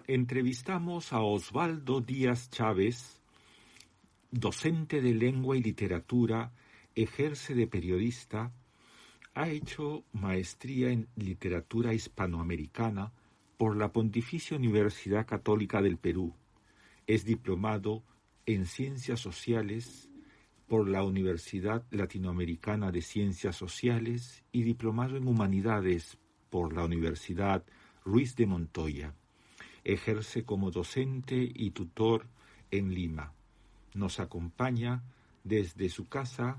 Entrevistamos a Osvaldo Díaz Chávez, docente de lengua y literatura, ejerce de periodista, ha hecho maestría en literatura hispanoamericana por la Pontificia Universidad Católica del Perú. Es diplomado en Ciencias Sociales por la Universidad Latinoamericana de Ciencias Sociales y diplomado en Humanidades por la Universidad Ruiz de Montoya. Ejerce como docente y tutor en Lima. Nos acompaña desde su casa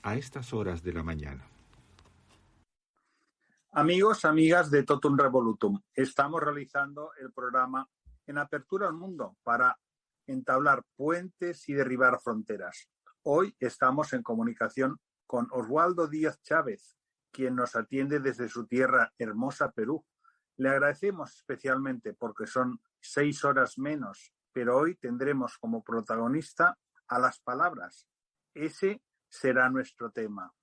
a estas horas de la mañana. Amigos, amigas de Totum Revolutum, estamos realizando el programa En Apertura al Mundo para entablar puentes y derribar fronteras. Hoy estamos en comunicación con Osvaldo Díaz Chávez, quien nos atiende desde su tierra hermosa, Perú. Le agradecemos especialmente porque son 6 horas menos, pero hoy tendremos como protagonista a las palabras. Ese será nuestro tema.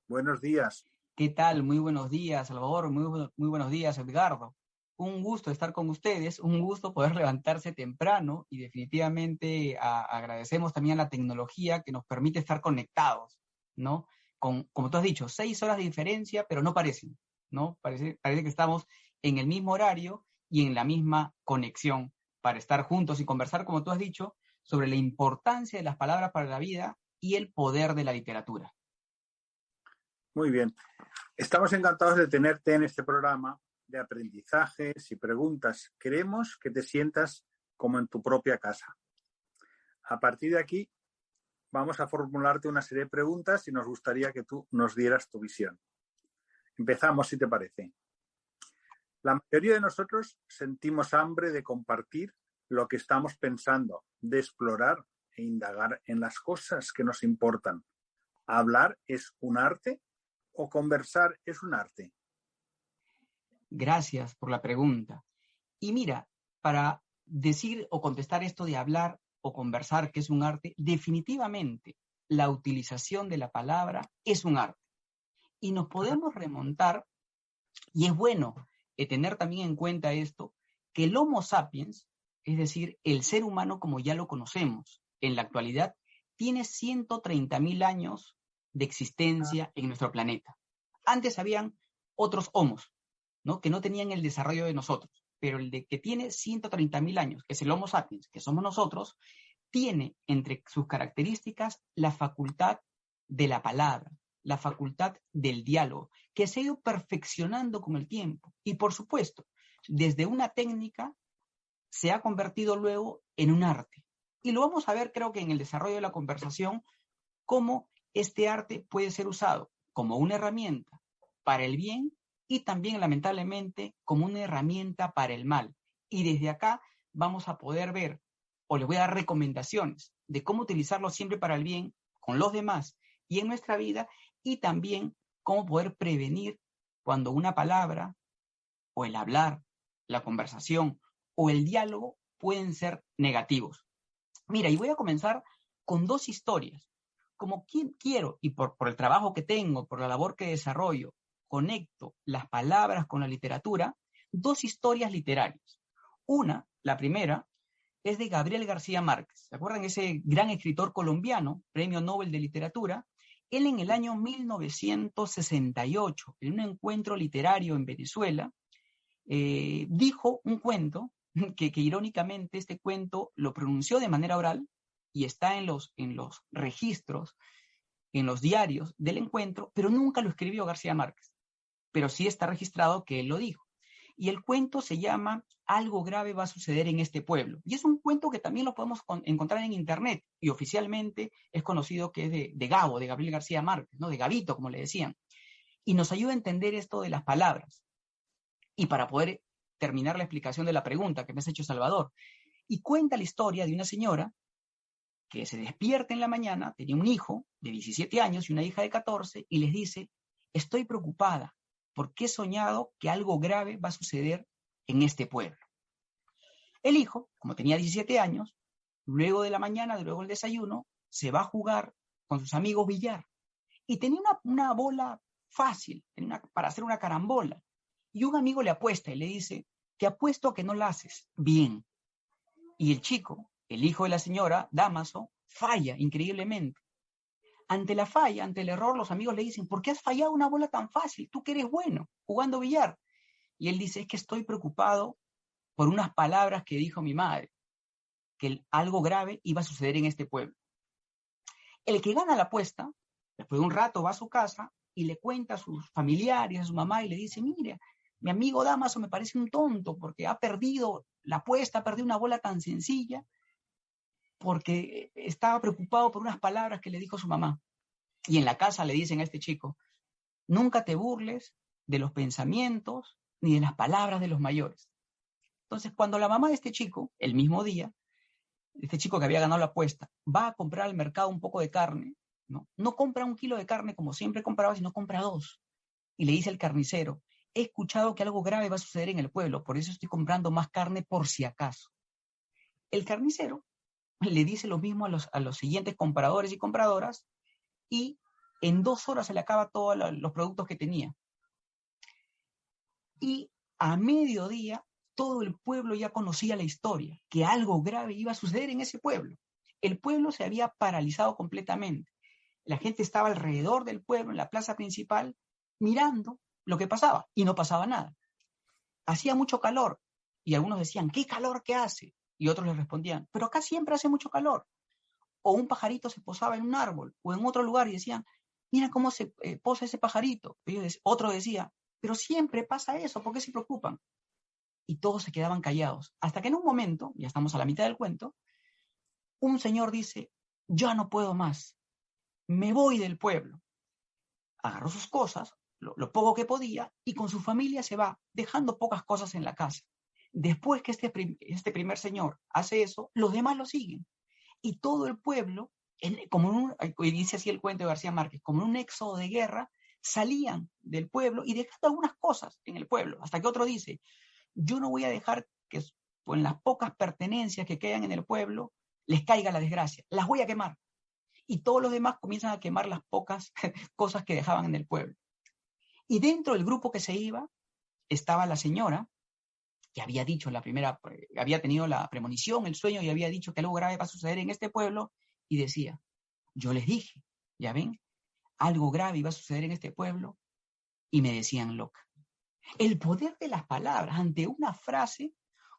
Buenos días. ¿Qué tal? Muy buenos días, Salvador. Muy buenos días, Edgardo. Un gusto estar con ustedes, un gusto poder levantarse temprano y definitivamente agradecemos también a la tecnología que nos permite estar conectados, ¿no? Como tú has dicho, 6 horas de diferencia, pero no parecen, ¿no? Parece que estamos en el mismo horario y en la misma conexión para estar juntos y conversar, como tú has dicho, sobre la importancia de las palabras para la vida y el poder de la literatura. Muy bien. Estamos encantados de tenerte en este programa de aprendizajes y preguntas. Queremos que te sientas como en tu propia casa. A partir de aquí, vamos a formularte una serie de preguntas y nos gustaría que tú nos dieras tu visión. Empezamos, si te parece. La mayoría de nosotros sentimos hambre de compartir lo que estamos pensando, de explorar e indagar en las cosas que nos importan. ¿Hablar es un arte o conversar es un arte? Gracias por la pregunta. Y mira, para decir o contestar esto de hablar o conversar, que es un arte, definitivamente la utilización de la palabra es un arte. Y nos podemos remontar, y es bueno tener también en cuenta esto, que el Homo sapiens, es decir, el ser humano como ya lo conocemos en la actualidad, tiene 130.000 años de existencia en nuestro planeta. Antes habían otros homos, ¿no? Que no tenían el desarrollo de nosotros, pero el de que tiene 130.000 años, que es el Homo sapiens, que somos nosotros, tiene entre sus características la facultad de la palabra, la facultad del diálogo, que se ha ido perfeccionando con el tiempo. Y por supuesto, desde una técnica se ha convertido luego en un arte. Y lo vamos a ver, creo que en el desarrollo de la conversación, cómo este arte puede ser usado como una herramienta para el bien y también, lamentablemente, como una herramienta para el mal. Y desde acá vamos a poder ver, o les voy a dar recomendaciones de cómo utilizarlo siempre para el bien con los demás y en nuestra vida, y también cómo poder prevenir cuando una palabra o el hablar, la conversación o el diálogo pueden ser negativos. Mira, y voy a comenzar con 2 historias. Como quiero, y por el trabajo que tengo, por la labor que desarrollo, conecto las palabras con la literatura, 2 historias literarias. Una, la primera, es de Gabriel García Márquez. ¿Se acuerdan? Ese gran escritor colombiano, Premio Nobel de Literatura. Él en el año 1968, en un encuentro literario en Venezuela, dijo un cuento que irónicamente este cuento lo pronunció de manera oral y está en los registros, en los diarios del encuentro, pero nunca lo escribió García Márquez, pero sí está registrado que él lo dijo. Y el cuento se llama Algo grave va a suceder en este pueblo. Y es un cuento que también lo podemos encontrar en internet y oficialmente es conocido que es de Gabo, de Gabriel García Márquez, ¿no? De Gabito, como le decían. Y nos ayuda a entender esto de las palabras. Y para poder terminar la explicación de la pregunta que me has hecho, Salvador. Y cuenta la historia de una señora que se despierta en la mañana, tenía un hijo de 17 años y una hija de 14, y les dice, estoy preocupada porque he soñado que algo grave va a suceder en este pueblo. El hijo, como tenía 17 años, luego de la mañana, luego del desayuno, se va a jugar con sus amigos billar. Y tenía una bola fácil para hacer una carambola. Y un amigo le apuesta y le dice, te apuesto a que no la haces bien. Y el chico, el hijo de la señora, Dámaso, falla increíblemente. Ante la falla, ante el error, los amigos le dicen, ¿por qué has fallado una bola tan fácil? Tú que eres bueno, jugando billar. Y él dice, es que estoy preocupado por unas palabras que dijo mi madre, que algo grave iba a suceder en este pueblo. El que gana la apuesta, después de un rato va a su casa y le cuenta a sus familiares, a su mamá, y le dice, mire, mi amigo Dámaso me parece un tonto porque ha perdido la apuesta, ha perdido una bola tan sencilla, porque estaba preocupado por unas palabras que le dijo su mamá. Y en la casa le dicen a este chico, nunca te burles de los pensamientos ni de las palabras de los mayores. Entonces, cuando la mamá de este chico, el mismo día, este chico que había ganado la apuesta, va a comprar al mercado un poco de carne, no compra 1 kilo de carne como siempre compraba, sino compra 2. Y le dice al carnicero, he escuchado que algo grave va a suceder en el pueblo, por eso estoy comprando más carne por si acaso. El carnicero le dice lo mismo a los siguientes compradores y compradoras, y en 2 horas se le acaba todos los productos que tenía. Y a mediodía, todo el pueblo ya conocía la historia, que algo grave iba a suceder en ese pueblo. El pueblo se había paralizado completamente. La gente estaba alrededor del pueblo, en la plaza principal, mirando lo que pasaba, y no pasaba nada. Hacía mucho calor, y algunos decían, ¿qué calor que hace? Y otros les respondían, pero acá siempre hace mucho calor. O un pajarito se posaba en un árbol, o en otro lugar, y decían, mira cómo se posa ese pajarito. Otro decía, pero siempre pasa eso, ¿por qué se preocupan? Y todos se quedaban callados, hasta que en un momento, ya estamos a la mitad del cuento, un señor dice, ya no puedo más, me voy del pueblo. Agarró sus cosas, lo poco que podía, y con su familia se va, dejando pocas cosas en la casa. Después que este primer señor hace eso, los demás lo siguen. Y todo el pueblo, dice así el cuento de García Márquez, como en un éxodo de guerra, salían del pueblo y dejando algunas cosas en el pueblo, hasta que otro dice, yo no voy a dejar que en las pocas pertenencias que quedan en el pueblo les caiga la desgracia, las voy a quemar. Y todos los demás comienzan a quemar las pocas cosas que dejaban en el pueblo. Y dentro del grupo que se iba estaba la señora, que había dicho había tenido la premonición, el sueño, y había dicho que algo grave va a suceder en este pueblo, y decía, yo les dije, ya ven, algo grave iba a suceder en este pueblo, y me decían loca. El poder de las palabras ante una frase,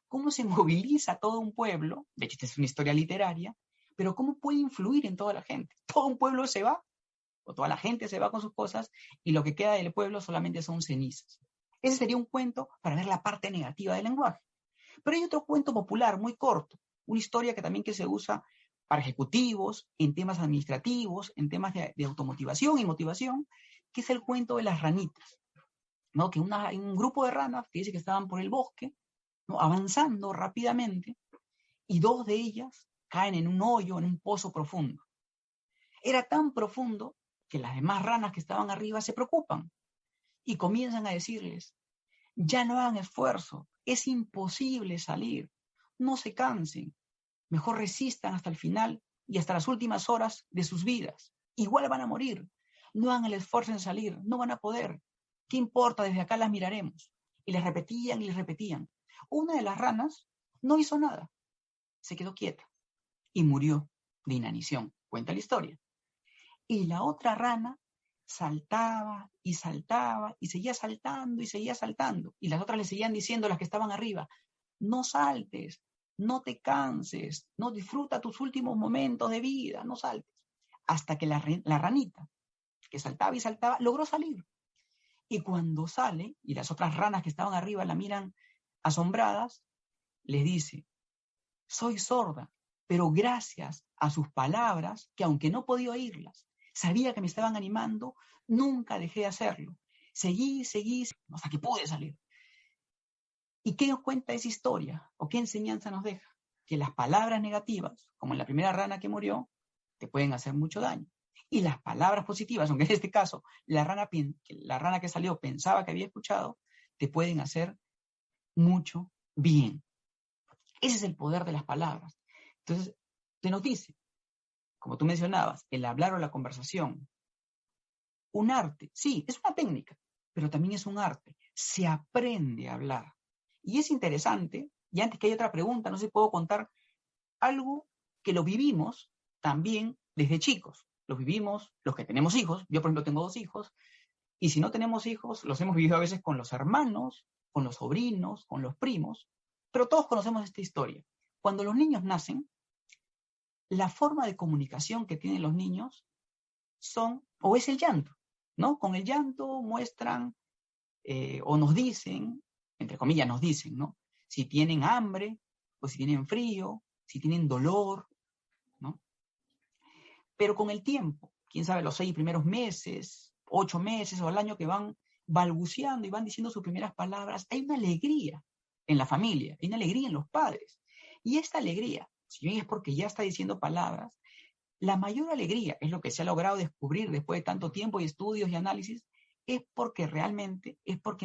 cómo se moviliza todo un pueblo, de hecho esta es una historia literaria, pero cómo puede influir en toda la gente. Todo un pueblo se va, o toda la gente se va con sus cosas, y lo que queda del pueblo solamente son cenizas. Ese sería un cuento para ver la parte negativa del lenguaje. Pero hay otro cuento popular muy corto, una historia que se usa para ejecutivos, en temas administrativos, en temas de automotivación y motivación, que es el cuento de las ranitas. ¿No? Que hay un grupo de ranas que dice que estaban por el bosque, ¿no? Avanzando rápidamente, y 2 de ellas caen en un hoyo, en un pozo profundo. Era tan profundo que las demás ranas que estaban arriba se preocupan y comienzan a decirles, ya no hagan esfuerzo, es imposible salir, no se cansen, mejor resistan hasta el final y hasta las últimas horas de sus vidas. Igual van a morir, no hagan el esfuerzo en salir, no van a poder. ¿Qué importa? Desde acá las miraremos. Y les repetían y les repetían. Una de las ranas no hizo nada, se quedó quieta y murió de inanición. Cuenta la historia. Y la otra rana saltaba y saltaba y seguía saltando y seguía saltando. Y las otras le seguían diciendo, las que estaban arriba, no saltes, no te canses, no disfruta tus últimos momentos de vida, no saltes. Hasta que la ranita, que saltaba y saltaba, logró salir. Y cuando sale, y las otras ranas que estaban arriba la miran asombradas, les dice, soy sorda, pero gracias a sus palabras, que aunque no podía oírlas, sabía que me estaban animando, nunca dejé de hacerlo. Seguí, hasta que pude salir. ¿Y qué nos cuenta esa historia? ¿O qué enseñanza nos deja? Que las palabras negativas, como en la primera rana que murió, te pueden hacer mucho daño. Y las palabras positivas, aunque en este caso la rana que salió pensaba que había escuchado, te pueden hacer mucho bien. Ese es el poder de las palabras. Entonces, te nos dice, como tú mencionabas, el hablar o la conversación, un arte, sí, es una técnica, pero también es un arte. Se aprende a hablar. Y es interesante, y antes que haya otra pregunta, no sé si puedo contar algo que lo vivimos también desde chicos. Lo vivimos los que tenemos hijos. Yo, por ejemplo, tengo 2 hijos. Y si no tenemos hijos, los hemos vivido a veces con los hermanos, con los sobrinos, con los primos. Pero todos conocemos esta historia. Cuando los niños nacen, la forma de comunicación que tienen los niños es el llanto, ¿no? Con el llanto muestran o nos dicen, entre comillas nos dicen, ¿no? Si tienen hambre, o si tienen frío, si tienen dolor, ¿no? Pero con el tiempo, quién sabe, los 6 primeros meses, 8 meses o al año que van balbuceando y van diciendo sus primeras palabras, hay una alegría en la familia, hay una alegría en los padres. Y esta alegría, si bien es porque ya está diciendo palabras, la mayor alegría, es lo que se ha logrado descubrir después de tanto tiempo y estudios y análisis, es porque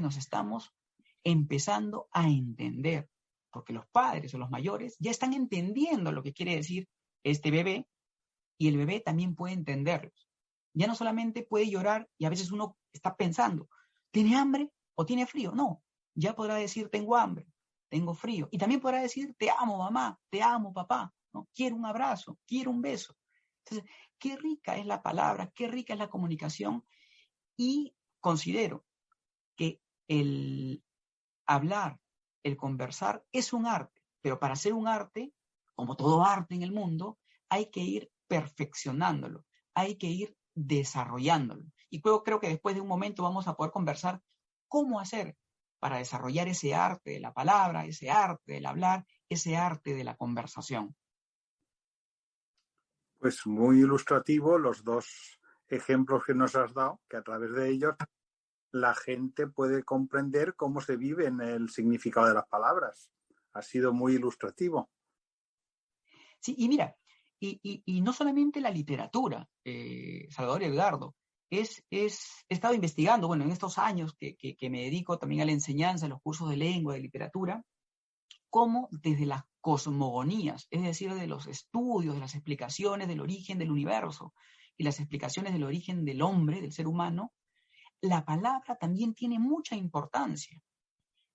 nos estamos empezando a entender, porque los padres o los mayores ya están entendiendo lo que quiere decir este bebé y el bebé también puede entenderlos. Ya no solamente puede llorar y a veces uno está pensando, ¿tiene hambre o tiene frío? No, ya podrá decir tengo hambre, tengo frío y también podrá decir te amo mamá, te amo papá, ¿no? Quiero un abrazo, quiero un beso. Entonces, qué rica es la palabra, qué rica es la comunicación y considero que el hablar, el conversar es un arte, pero para ser un arte, como todo arte en el mundo, hay que ir perfeccionándolo, hay que ir desarrollándolo. Y creo que después de un momento vamos a poder conversar cómo hacer para desarrollar ese arte de la palabra, ese arte del hablar, ese arte de la conversación. Pues muy ilustrativo los 2 ejemplos que nos has dado, que a través de ellos la gente puede comprender cómo se vive en el significado de las palabras. Ha sido muy ilustrativo. Sí, y mira, y no solamente la literatura, Salvador y Edgardo, he estado investigando, bueno, en estos años que me dedico también a la enseñanza, a los cursos de lengua, de literatura, cómo desde las cosmogonías, es decir, de los estudios, de las explicaciones del origen del universo y las explicaciones del origen del hombre, del ser humano, la palabra también tiene mucha importancia.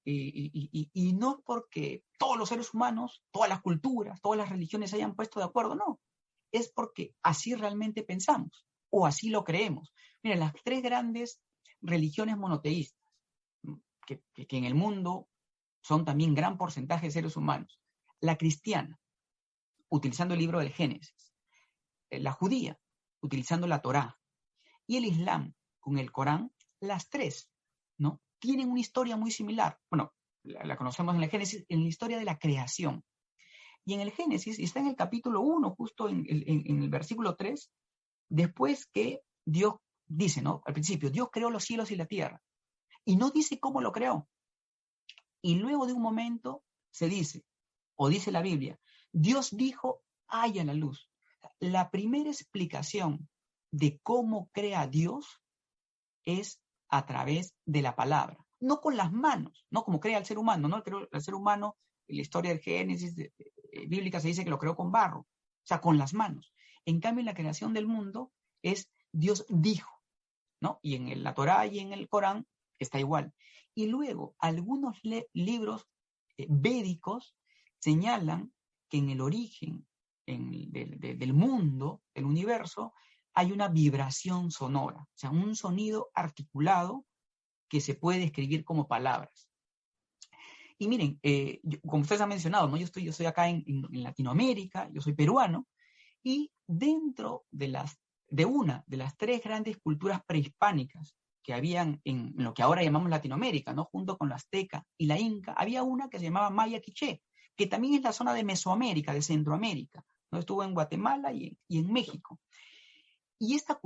Y no porque todos los seres humanos, todas las culturas, todas las religiones se hayan puesto de acuerdo, no. Es porque así realmente pensamos o así lo creemos. Mira, las 3 grandes religiones monoteístas que en el mundo son también gran porcentaje de seres humanos. La cristiana, utilizando el libro del Génesis. La judía, utilizando la Torá. Y el Islam, con el Corán, las 3, ¿no? Tienen una historia muy similar. Bueno, la conocemos en el Génesis, en la historia de la creación. Y en el Génesis, y está en el capítulo 1, justo en el versículo 3, después que Dios dice, ¿no? Al principio, Dios creó los cielos y la tierra. Y no dice cómo lo creó. Y luego de un momento se dice, o dice la Biblia, Dios dijo, haya la luz. La primera explicación de cómo crea Dios es a través de la palabra, no con las manos, no como crea el ser humano, ¿no? El ser humano, en la historia del Génesis bíblica se dice que lo creó con barro, o sea, con las manos. En cambio, en la creación del mundo es Dios dijo, ¿no? Y en la Torá y en el Corán está igual. Y luego, algunos libros védicos señalan que en el origen del mundo, del universo, hay una vibración sonora, o sea, un sonido articulado que se puede describir como palabras. Y miren, como ustedes han mencionado, ¿no? Yo estoy acá en Latinoamérica, yo soy peruano, y dentro de una de las 3 grandes culturas prehispánicas que habían en lo que ahora llamamos Latinoamérica, ¿no? Junto con la azteca y la inca, había una que se llamaba Maya Quiché, que también es la zona de Mesoamérica, de Centroamérica, ¿no? Estuvo en Guatemala y en México. Y esta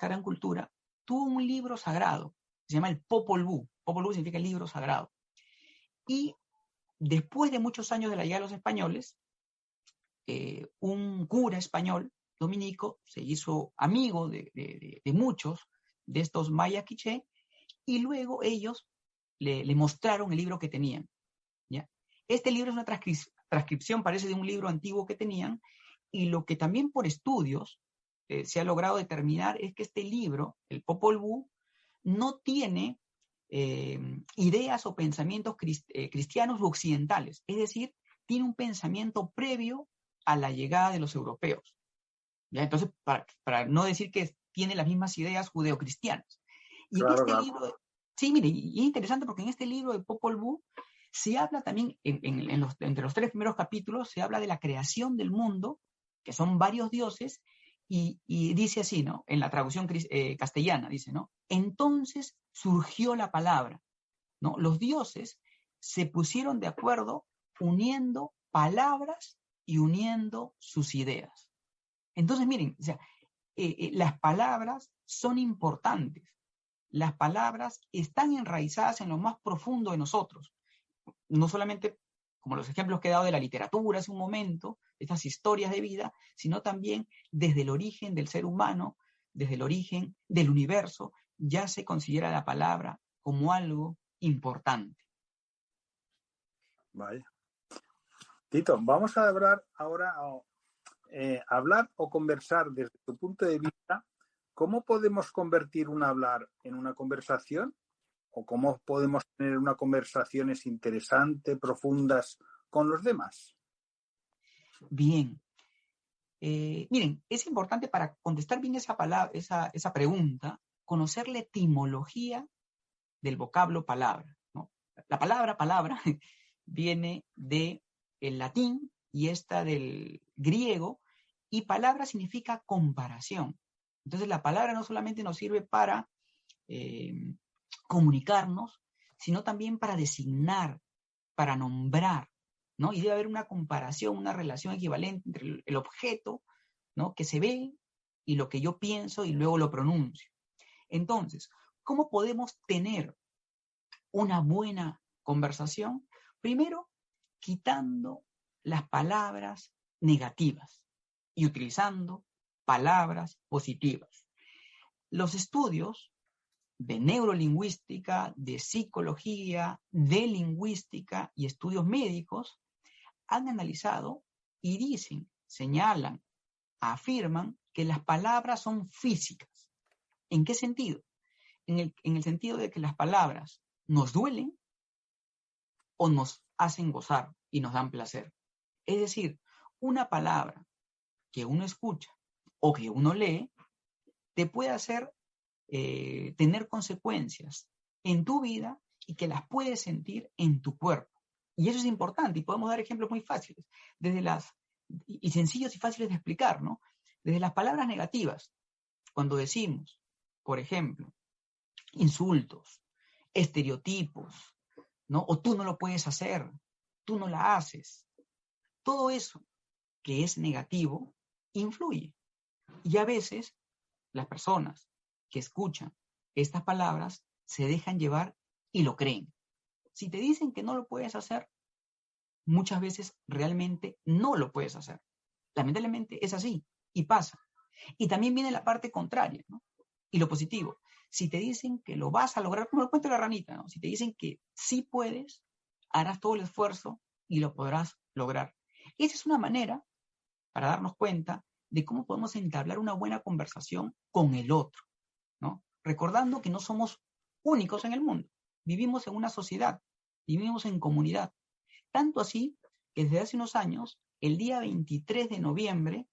gran cultura, tuvo un libro sagrado, se llama el Popol Vuh. Popol Vuh significa libro sagrado. Y después de muchos años de la llegada de los españoles, un cura español, dominico, se hizo amigo de muchos de estos maya quiché, y luego ellos le mostraron el libro que tenían, ¿ya? Este libro es una transcripción, parece, de un libro antiguo que tenían, y lo que también por estudios se ha logrado determinar es que este libro, el Popol Vuh, no tiene ideas o pensamientos cristianos u occidentales. Es decir, tiene un pensamiento previo a la llegada de los europeos. ¿Ya? Entonces, para no decir que tiene las mismas ideas judeocristianas. Y Claro, en este claro. libro, sí, mire, y es interesante porque en este libro de Popol Vuh se habla también, entre los 3 primeros capítulos, se habla de la creación del mundo, que son varios dioses, y dice así, ¿no? En la traducción castellana, dice, ¿no? Entonces surgió la palabra, ¿no? Los dioses se pusieron de acuerdo uniendo palabras y uniendo sus ideas. Entonces, miren, o sea, las palabras son importantes. Las palabras están enraizadas en lo más profundo de nosotros. No solamente como los ejemplos que he dado de la literatura hace un momento, estas historias de vida, sino también desde el origen del ser humano, desde el origen del universo, ya se considera la palabra como algo importante. Vaya. Tito, vamos a hablar ahora, hablar o conversar desde tu punto de vista, ¿cómo podemos convertir un hablar en una conversación? ¿O cómo podemos tener unas conversaciones interesantes, profundas con los demás? Bien. Miren, es importante para contestar bien esa pregunta, conocer la etimología del vocablo palabra, ¿no? La palabra viene del latín y esta del griego, y palabra significa comparación. Entonces la palabra no solamente nos sirve para comunicarnos, sino también para designar, para nombrar, ¿no? Y debe haber una comparación, una relación equivalente entre el objeto, ¿no? Que se ve y lo que yo pienso y luego lo pronuncio. Entonces, ¿cómo podemos tener una buena conversación? Primero, quitando las palabras negativas y utilizando palabras positivas. Los estudios de neurolingüística, de psicología, de lingüística y estudios médicos han analizado y dicen, señalan, afirman que las palabras son físicas. ¿En qué sentido? En el sentido de que las palabras nos duelen o nos hacen gozar y nos dan placer. Es decir, una palabra que uno escucha o que uno lee te puede hacer tener consecuencias en tu vida y que las puedes sentir en tu cuerpo. Y eso es importante y podemos dar ejemplos muy fáciles, y sencillos y fáciles de explicar, ¿no? Desde las palabras negativas, cuando decimos, por ejemplo, insultos, estereotipos, ¿no? O tú no lo puedes hacer, tú no la haces. Todo eso que es negativo influye. Y a veces las personas que escuchan estas palabras se dejan llevar y lo creen. Si te dicen que no lo puedes hacer, muchas veces realmente no lo puedes hacer. Lamentablemente es así y pasa. Y también viene la parte contraria, ¿no? Y lo positivo. Si te dicen que lo vas a lograr, como lo cuenta la ranita, ¿no? Si te dicen que sí puedes, harás todo el esfuerzo y lo podrás lograr. Esa es una manera para darnos cuenta de cómo podemos entablar una buena conversación con el otro, ¿no? Recordando que no somos únicos en el mundo. Vivimos en una sociedad, vivimos en comunidad. Tanto así que desde hace unos años, el día 23 de noviembre,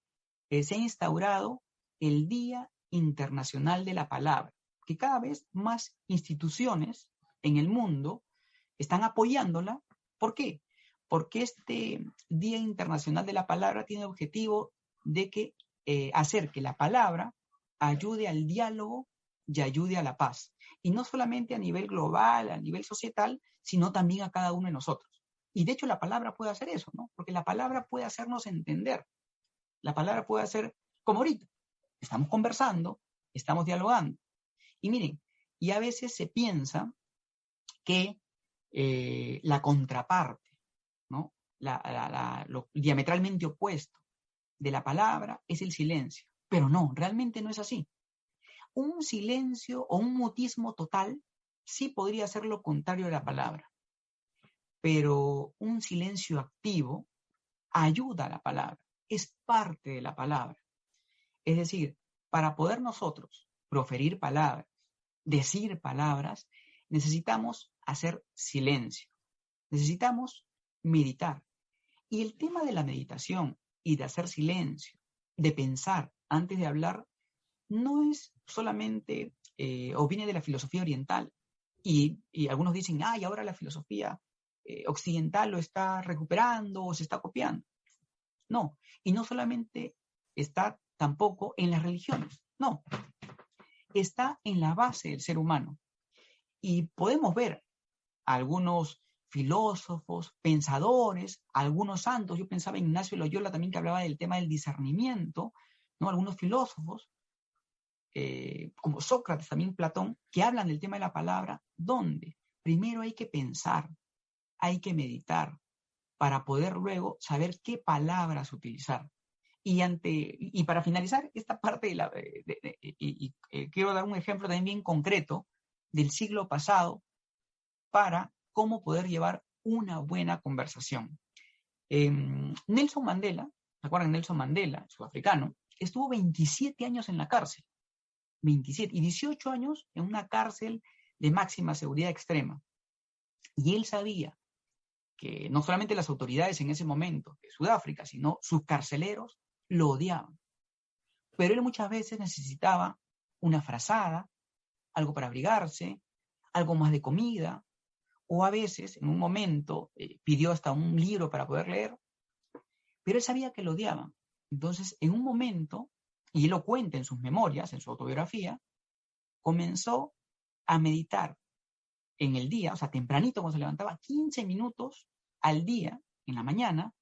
se ha instaurado el Día Internacional de la Palabra, que cada vez más instituciones en el mundo están apoyándola. ¿Por qué? Porque este Día Internacional de la Palabra tiene el objetivo de hacer que la palabra ayude al diálogo y ayude a la paz. Y no solamente a nivel global, a nivel societal, sino también a cada uno de nosotros. Y de hecho la palabra puede hacer eso, ¿no? Porque la palabra puede hacernos entender. La palabra puede hacer, como ahorita, estamos conversando, estamos dialogando. Y miren, y a veces se piensa que la contraparte, ¿no? Lo diametralmente opuesto de la palabra es el silencio. Pero no, realmente no es así. Un silencio o un mutismo total sí podría ser lo contrario de la palabra. Pero un silencio activo ayuda a la palabra, es parte de la palabra. Es decir, para poder nosotros proferir palabras, decir palabras, necesitamos hacer silencio, necesitamos meditar. Y el tema de la meditación y de hacer silencio, de pensar antes de hablar, no es solamente, o viene de la filosofía oriental. Y algunos dicen, ay, ahora la filosofía occidental lo está recuperando o se está copiando. No, y no solamente está tampoco en las religiones, no, está en la base del ser humano. Y podemos ver a algunos filósofos, pensadores, algunos santos. Yo pensaba en Ignacio Loyola también, que hablaba del tema del discernimiento, ¿no? Algunos filósofos, como Sócrates, también Platón, que hablan del tema de la palabra, donde primero hay que pensar, hay que meditar, para poder luego saber qué palabras utilizar. Y para finalizar esta parte, quiero dar un ejemplo también bien concreto del siglo pasado para cómo poder llevar una buena conversación. Nelson Mandela, ¿se acuerdan? Nelson Mandela, sudafricano, estuvo 27 años en la cárcel, 27, y 18 años en una cárcel de máxima seguridad extrema. Y él sabía que no solamente las autoridades en ese momento de Sudáfrica, sino sus carceleros lo odiaban. Pero él muchas veces necesitaba una frazada, algo para abrigarse, algo más de comida, o a veces, en un momento, pidió hasta un libro para poder leer, pero él sabía que lo odiaban. Entonces, en un momento, y él lo cuenta en sus memorias, en su autobiografía, comenzó a meditar en el día, o sea, tempranito cuando se levantaba, 15 minutos al día, en la mañana,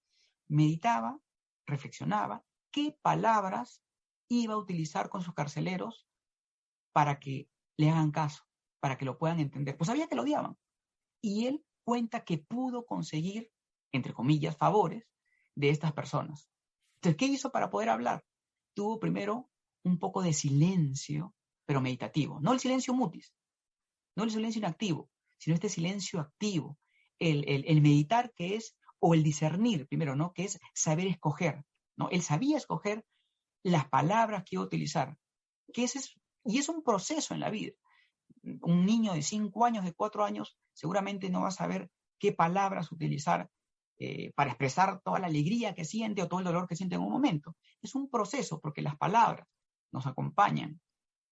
meditaba, reflexionaba, qué palabras iba a utilizar con sus carceleros para que le hagan caso, para que lo puedan entender. Pues sabía que lo odiaban. Y él cuenta que pudo conseguir, entre comillas, favores de estas personas. Entonces, ¿qué hizo para poder hablar? Tuvo primero un poco de silencio, pero meditativo. No el silencio mutis, no el silencio inactivo, sino este silencio activo. El meditar, que es, o el discernir primero, ¿no? Que es saber escoger, ¿no? Él sabía escoger las palabras que iba a utilizar. Y es un proceso en la vida. Un niño de 5 años, de 4 años, seguramente no va a saber qué palabras utilizar para expresar toda la alegría que siente o todo el dolor que siente en un momento. Es un proceso, porque las palabras nos acompañan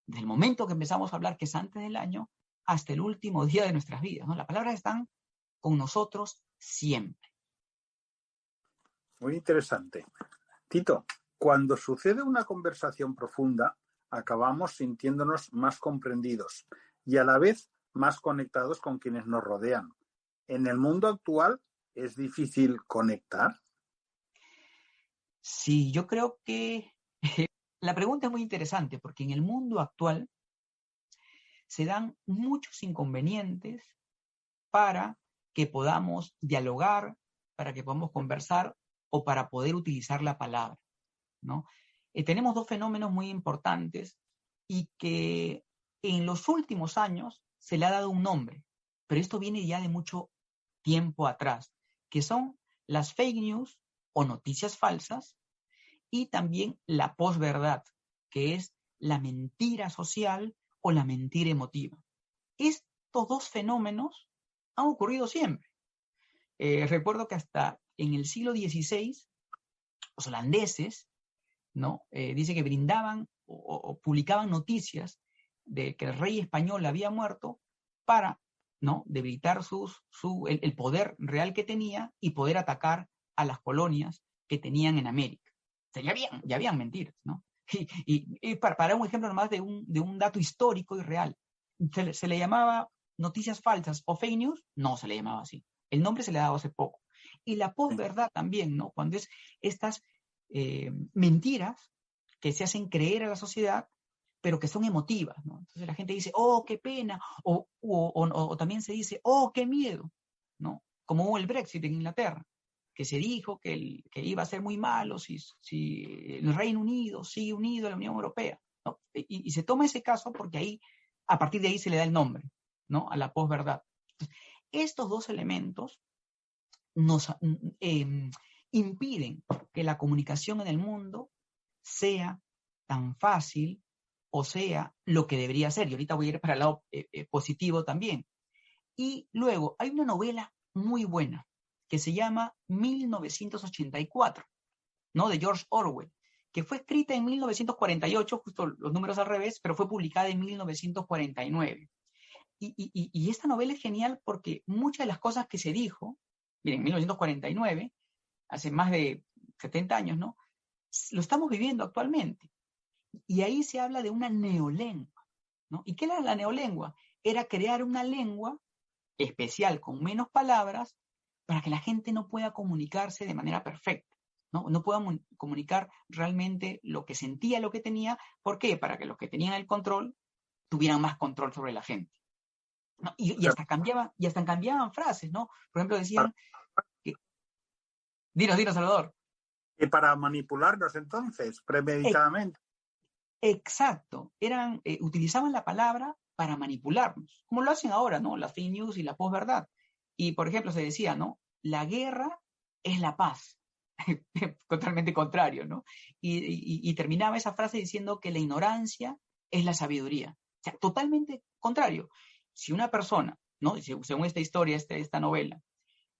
desde el momento que empezamos a hablar, que es antes del año, hasta el último día de nuestras vidas, ¿no? Las palabras están con nosotros siempre. Muy interesante. Tito, cuando sucede una conversación profunda, acabamos sintiéndonos más comprendidos y a la vez más conectados con quienes nos rodean. ¿En el mundo actual es difícil conectar? Sí, yo creo que la pregunta es muy interesante, porque en el mundo actual se dan muchos inconvenientes para que podamos dialogar, para que podamos conversar o para poder utilizar la palabra, ¿no? Tenemos dos fenómenos muy importantes y que en los últimos años se le ha dado un nombre, pero esto viene ya de mucho tiempo atrás, que son las fake news o noticias falsas y también la posverdad, que es la mentira social o la mentira emotiva. Estos dos fenómenos han ocurrido siempre. Recuerdo que hasta en el siglo XVI, los holandeses, ¿no? Dice que brindaban o publicaban noticias de que el rey español había muerto para, ¿no?, debilitar el poder real que tenía y poder atacar a las colonias que tenían en América. O sea, ya habían mentiras, ¿no? Y para un ejemplo nomás de un dato histórico y real, se le llamaba noticias falsas o fake news, no se le llamaba así. El nombre se le ha dado hace poco. Y la posverdad también, ¿no? Cuando es estas mentiras que se hacen creer a la sociedad, pero que son emotivas, ¿no? Entonces la gente dice, oh, qué pena, o también se dice, oh, qué miedo, ¿no? Como el Brexit en Inglaterra, que se dijo que iba a ser muy malo si el Reino Unido sigue unido a la Unión Europea, ¿no? Y se toma ese caso porque ahí, a partir de ahí se le da el nombre, ¿no?, a la posverdad. Entonces, estos dos elementos nos impiden que la comunicación en el mundo sea tan fácil o sea lo que debería ser. Y ahorita voy a ir para el lado positivo también. Y luego hay una novela muy buena que se llama 1984, ¿no? De George Orwell, que fue escrita en 1948, justo los números al revés, pero fue publicada en 1949. Y esta novela es genial porque muchas de las cosas que se dijo, miren, en 1949, hace más de 70 años, ¿no? Lo estamos viviendo actualmente. Y ahí se habla de una neolengua, ¿no? ¿Y qué era la neolengua? Era crear una lengua especial con menos palabras para que la gente no pueda comunicarse de manera perfecta, ¿no? No pueda comunicar realmente lo que sentía, lo que tenía. ¿Por qué? Para que los que tenían el control tuvieran más control sobre la gente, ¿no? Y hasta cambiaban frases, ¿no? Por ejemplo, decían que... Dinos, Salvador. Y para manipularnos entonces, premeditadamente. Exacto. Utilizaban la palabra para manipularnos, como lo hacen ahora, ¿no? Las fake news y la posverdad. Y, por ejemplo, se decía, ¿no? La guerra es la paz. Totalmente contrario, ¿no? Y terminaba esa frase diciendo que la ignorancia es la sabiduría. O sea, totalmente contrario. Si una persona, ¿no? Según esta historia, esta novela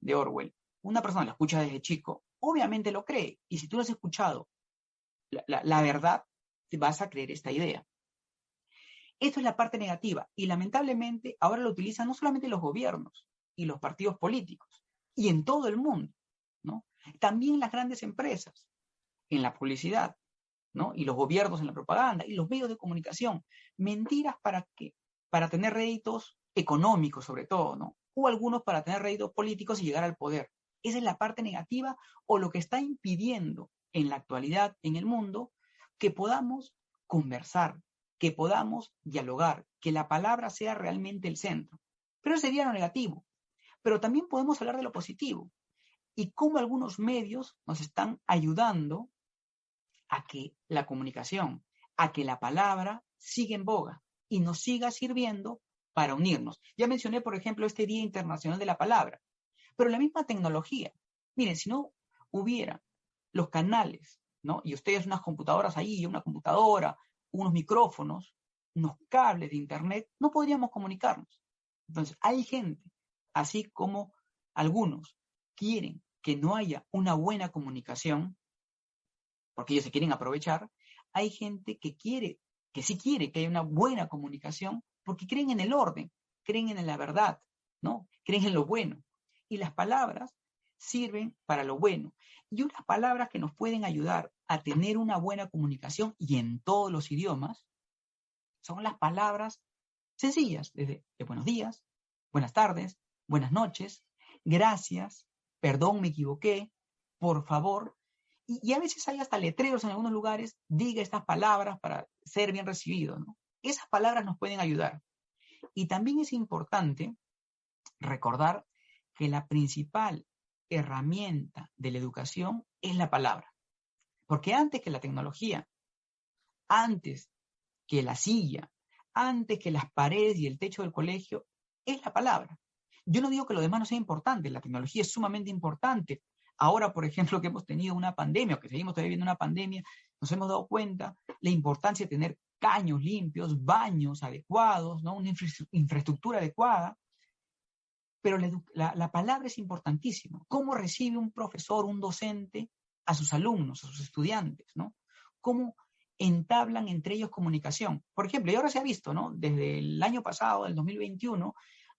de Orwell, una persona la escucha desde chico, obviamente lo cree. Y si tú lo has escuchado, la verdad, te vas a creer esta idea. Esto es la parte negativa. Y lamentablemente ahora lo utilizan no solamente los gobiernos y los partidos políticos, y en todo el mundo, ¿no? También las grandes empresas, en la publicidad, ¿no? Y los gobiernos en la propaganda, y los medios de comunicación. Mentiras para qué? Para tener réditos económicos, sobre todo, ¿no? O algunos para tener réditos políticos y llegar al poder. Esa es la parte negativa o lo que está impidiendo en la actualidad, en el mundo, que podamos conversar, que podamos dialogar, que la palabra sea realmente el centro. Pero eso sería lo negativo. Pero también podemos hablar de lo positivo y cómo algunos medios nos están ayudando a que la comunicación, a que la palabra siga en boga y nos siga sirviendo para unirnos. Ya mencioné, por ejemplo, este Día Internacional de la Palabra, pero la misma tecnología. Miren, si no hubiera los canales, ¿no? Y ustedes unas computadoras ahí, una computadora, unos micrófonos, unos cables de internet, no podríamos comunicarnos. Entonces, hay gente, así como algunos quieren que no haya una buena comunicación, porque ellos se quieren aprovechar, hay gente que sí quiere que haya una buena comunicación, porque creen en el orden, creen en la verdad, ¿no? Creen en lo bueno. Y las palabras sirven para lo bueno. Y unas palabras que nos pueden ayudar a tener una buena comunicación, y en todos los idiomas, son las palabras sencillas, desde de buenos días, buenas tardes, buenas noches, gracias, perdón, me equivoqué, por favor. Y a veces hay hasta letreros en algunos lugares, diga estas palabras para ser bien recibido, ¿no? Esas palabras nos pueden ayudar. Y también es importante recordar que la principal herramienta de la educación es la palabra. Porque antes que la tecnología, antes que la silla, antes que las paredes y el techo del colegio, es la palabra. Yo no digo que lo demás no sea importante, la tecnología es sumamente importante. Ahora, por ejemplo, que hemos tenido una pandemia, o que seguimos todavía viendo una pandemia, nos hemos dado cuenta la importancia de tener caños limpios, baños adecuados, ¿no? Una infraestructura adecuada. Pero la palabra es importantísima. ¿Cómo recibe un profesor, un docente a sus alumnos, a sus estudiantes, ¿no? ¿Cómo entablan entre ellos comunicación? Por ejemplo, y ahora se ha visto, ¿no? Desde el año pasado, del 2021,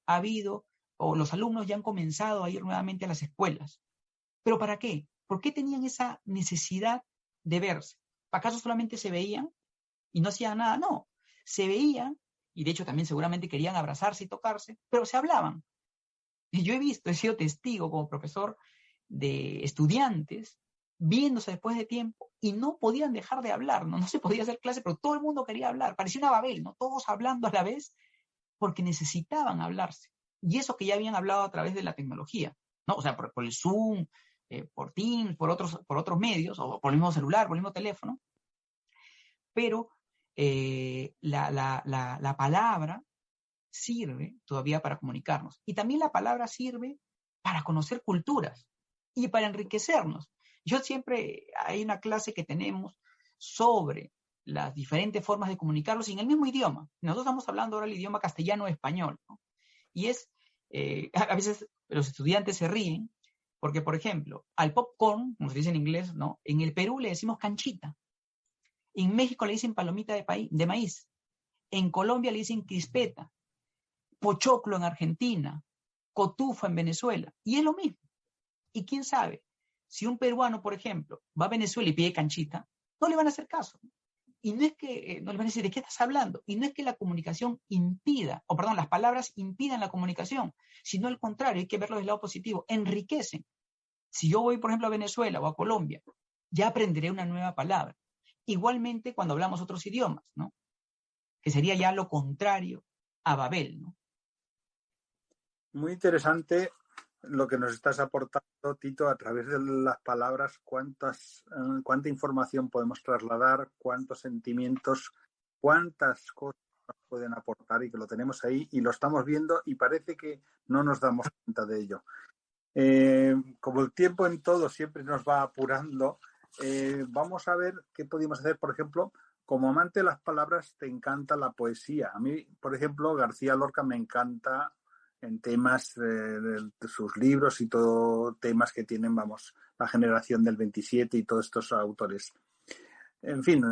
ha habido, o los alumnos ya han comenzado a ir nuevamente a las escuelas. ¿Pero para qué? ¿Por qué tenían esa necesidad de verse? ¿Acaso solamente se veían y no hacían nada? No, se veían, y de hecho también seguramente querían abrazarse y tocarse, pero se hablaban. Y yo he sido testigo como profesor de estudiantes viéndose después de tiempo y no podían dejar de hablar, ¿no? No se podía hacer clase, pero todo el mundo quería hablar. Parecía una Babel, ¿no? Todos hablando a la vez porque necesitaban hablarse. Y eso que ya habían hablado a través de la tecnología, ¿no? O sea, por el Zoom, por Teams, por otros medios, o por el mismo celular, por el mismo teléfono. Pero la palabra sirve todavía para comunicarnos. Y también la palabra sirve para conocer culturas y para enriquecernos. Yo siempre, hay una clase que tenemos sobre las diferentes formas de comunicarnos en el mismo idioma. Nosotros estamos hablando ahora el idioma castellano-español, ¿no? Y es A veces los estudiantes se ríen porque, por ejemplo, al popcorn, como se dice en inglés, ¿no? En el Perú le decimos canchita. En México le dicen palomita de maíz. En Colombia le dicen crispeta. Pochoclo en Argentina. Cotufa en Venezuela. Y es lo mismo. Y quién sabe, si un peruano, por ejemplo, va a Venezuela y pide canchita, no le van a hacer caso. Y no es que, no le van a decir, ¿de qué estás hablando? Y no es que la comunicación impida, o perdón, las palabras impidan la comunicación, sino al contrario, hay que verlo del lado positivo, enriquecen. Si yo voy, por ejemplo, a Venezuela o a Colombia, ya aprenderé una nueva palabra. Igualmente cuando hablamos otros idiomas, ¿no? Que sería ya lo contrario a Babel, ¿no? Muy interesante lo que nos estás aportando, Tito, a través de las palabras, cuánta información podemos trasladar, cuántos sentimientos, cuántas cosas nos pueden aportar y que lo tenemos ahí y lo estamos viendo y parece que no nos damos cuenta de ello. Como el tiempo en todo siempre nos va apurando, vamos a ver qué podemos hacer. Por ejemplo, como amante de las palabras, te encanta la poesía. A mí, por ejemplo, García Lorca me encanta en temas de sus libros y todo temas que tienen, vamos, la generación del 27 y todos estos autores. En fin,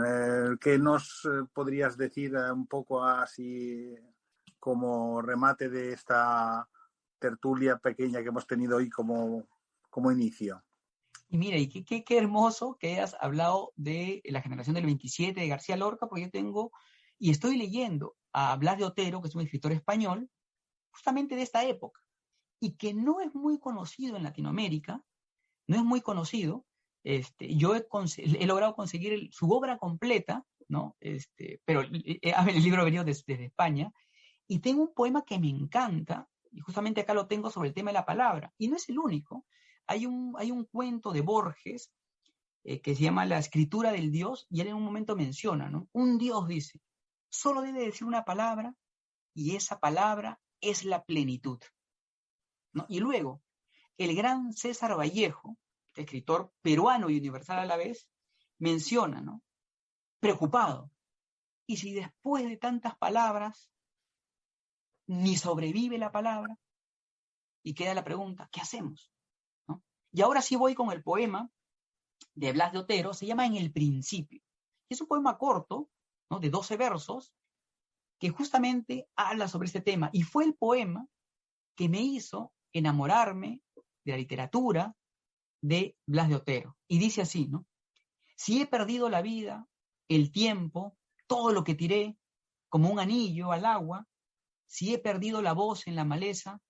¿qué nos podrías decir un poco así como remate de esta tertulia pequeña que hemos tenido hoy como inicio? Y mira, y qué hermoso que hayas hablado de la generación del 27 de García Lorca, porque yo tengo, y estoy leyendo a Blas de Otero, que es un escritor español, justamente de esta época, y que no es muy conocido en Latinoamérica, no es muy conocido. Yo he logrado conseguir su obra completa, ¿no? Pero el libro ha venido desde España, y tengo un poema que me encanta, y justamente acá lo tengo sobre el tema de la palabra, y no es el único. Hay un cuento de Borges que se llama La escritura del Dios, y él en un momento menciona, ¿no? Un Dios dice, solo debe decir una palabra, y esa palabra es la plenitud, ¿no? Y luego, el gran César Vallejo, escritor peruano y universal a la vez, menciona, ¿no? Preocupado, ¿y si después de tantas palabras ni sobrevive la palabra? Y queda la pregunta, ¿qué hacemos? ¿No? Y ahora sí voy con el poema de Blas de Otero, se llama En el principio. Es un poema corto, ¿no? De 12 versos, que justamente habla sobre este tema. Y fue el poema que me hizo enamorarme de la literatura de Blas de Otero. Y dice así, ¿no? Si he perdido la vida, el tiempo, todo lo que tiré, como un anillo al agua, si he perdido la voz en la maleza,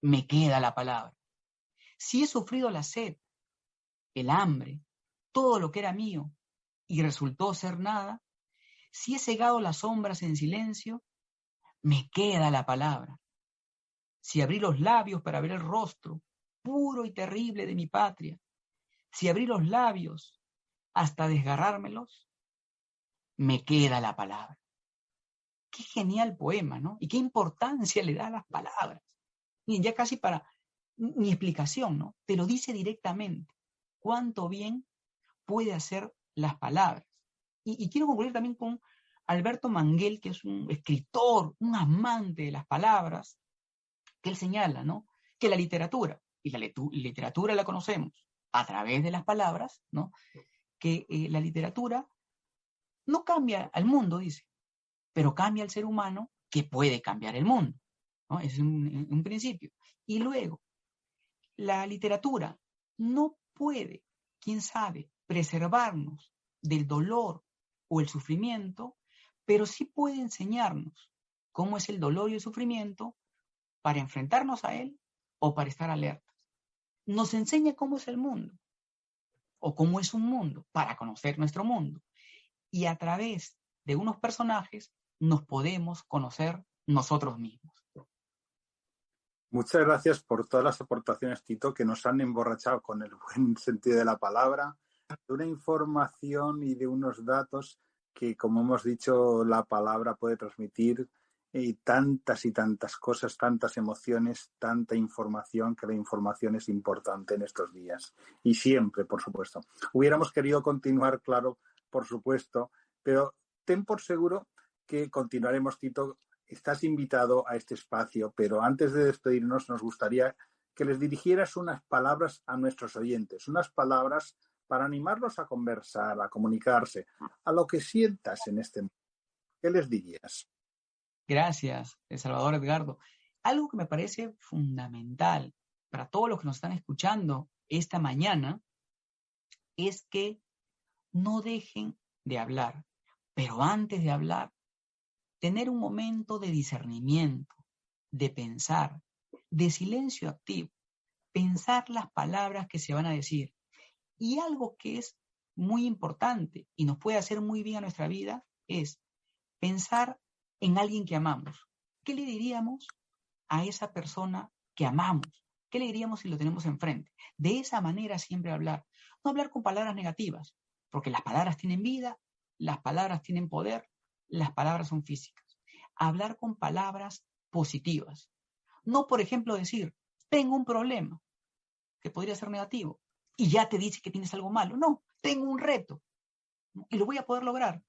me queda la palabra. Si he sufrido la sed, el hambre, todo lo que era mío, y resultó ser nada, si he cegado las sombras en silencio, me queda la palabra. Si abrí los labios para ver el rostro puro y terrible de mi patria, si abrí los labios hasta desgarrármelos, me queda la palabra. Qué genial poema, ¿no? Y qué importancia le da a las palabras. Y ya casi para mi explicación, ¿no? Te lo dice directamente. Cuánto bien puede hacer las palabras. Y quiero concluir también con Alberto Manguel, que es un escritor, un amante de las palabras, que él señala, ¿no? Que la literatura, y la literatura la conocemos a través de las palabras, ¿no? Que la literatura no cambia al mundo, dice, pero cambia al ser humano que puede cambiar el mundo, ¿no? Es un principio. Y luego, la literatura no puede, quién sabe, preservarnos del dolor o el sufrimiento, pero sí puede enseñarnos cómo es el dolor y el sufrimiento para enfrentarnos a él o para estar alertas. Nos enseña cómo es el mundo o cómo es un mundo para conocer nuestro mundo. Y a través de unos personajes nos podemos conocer nosotros mismos. Muchas gracias por todas las aportaciones, Tito, que nos han emborrachado con el buen sentido de la palabra, de una información y de unos datos que, como hemos dicho, la palabra puede transmitir y tantas cosas, tantas emociones, tanta información, que la información es importante en estos días. Y siempre, por supuesto. Hubiéramos querido continuar, claro, por supuesto, pero ten por seguro que continuaremos, Tito, estás invitado a este espacio, pero antes de despedirnos nos gustaría que les dirigieras unas palabras a nuestros oyentes, unas palabras para animarlos a conversar, a comunicarse, a lo que sientas en este momento. ¿Qué les dirías? Gracias, El Salvador Edgardo. Algo que me parece fundamental para todos los que nos están escuchando esta mañana es que no dejen de hablar, pero antes de hablar, tener un momento de discernimiento, de pensar, de silencio activo, pensar las palabras que se van a decir. Y algo que es muy importante y nos puede hacer muy bien a nuestra vida es pensar en alguien que amamos. ¿Qué le diríamos a esa persona que amamos? ¿Qué le diríamos si lo tenemos enfrente? De esa manera siempre hablar. No hablar con palabras negativas, porque las palabras tienen vida, las palabras tienen poder, las palabras son físicas. Hablar con palabras positivas. No, por ejemplo, decir, tengo un problema, que podría ser negativo, y ya te dice que tienes algo malo. No, tengo un reto, ¿no? Y lo voy a poder lograr.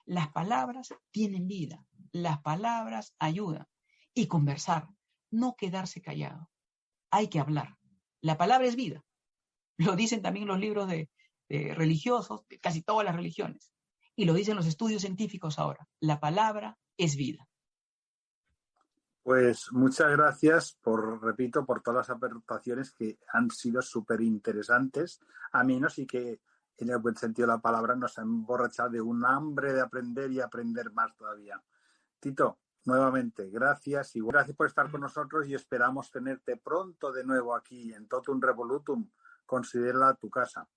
Las palabras tienen vida, las palabras ayudan. Y conversar, no quedarse callado. Hay que hablar. La palabra es vida. Lo dicen también los libros de religiosos, de casi todas las religiones. Y lo dicen los estudios científicos ahora. La palabra es vida. Pues muchas gracias repito, por todas las aportaciones que han sido súper interesantes, amenos y que en el buen sentido de la palabra nos han emborrachado de un hambre de aprender y aprender más todavía. Tito, nuevamente, gracias y gracias por estar con nosotros y esperamos tenerte pronto de nuevo aquí en Totum Revolutum. Considérala tu casa.